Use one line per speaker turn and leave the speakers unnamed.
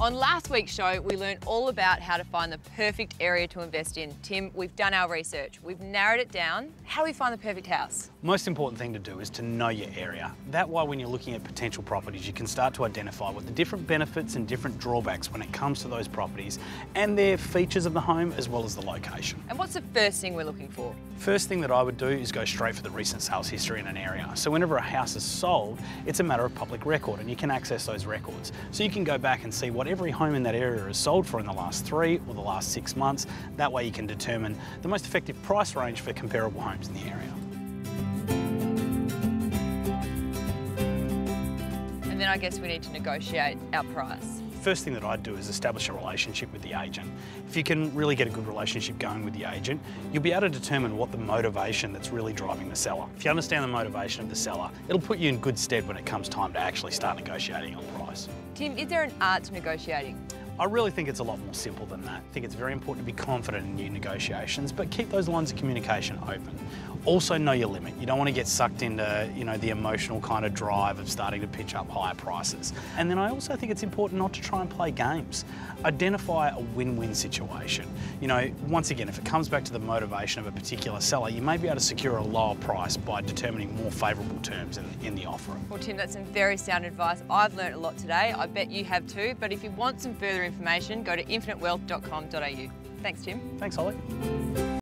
On last week's show, we learned all about how to find the perfect area to invest in. Tim, we've done our research. We've narrowed it down. How do we find the perfect house?
Most important thing to do is to know your area. That way, when you're looking at potential properties, you can start to identify what the different benefits and different drawbacks when it comes to those properties and their features of the home as well as the location.
And what's the first thing we're looking for?
First thing that I would do is go straight for the recent sales history in an area. So whenever a house is sold, it's a matter of public record and you can access those records. So you can go back and see what every home in that area is sold for in the last 3 or the last 6 months. That way you can determine the most effective price range for comparable homes in the area.
And then I guess we need to negotiate our price.
First thing that I'd do is establish a relationship with the agent. If you can really get a good relationship going with the agent, you'll be able to determine what the motivation that's really driving the seller. If you understand the motivation of the seller, it'll put you in good stead when it comes time to actually start negotiating on price.
Tim, is there an art to negotiating?
I really think it's a lot more simple than that. I think it's very important to be confident in your negotiations, but keep those lines of communication open. Also know your limit. You don't want to get sucked into, the emotional kind of drive of starting to pitch up higher prices. And then I also think it's important not to try and play games. Identify a win-win situation. Once again, if it comes back to the motivation of a particular seller, you may be able to secure a lower price by determining more favourable terms in the offer.
Well, Tim, that's some very sound advice. I've learnt a lot today. I bet you have too. But if you want some further information, go to infinitewealth.com.au. Thanks, Tim.
Thanks, Holly.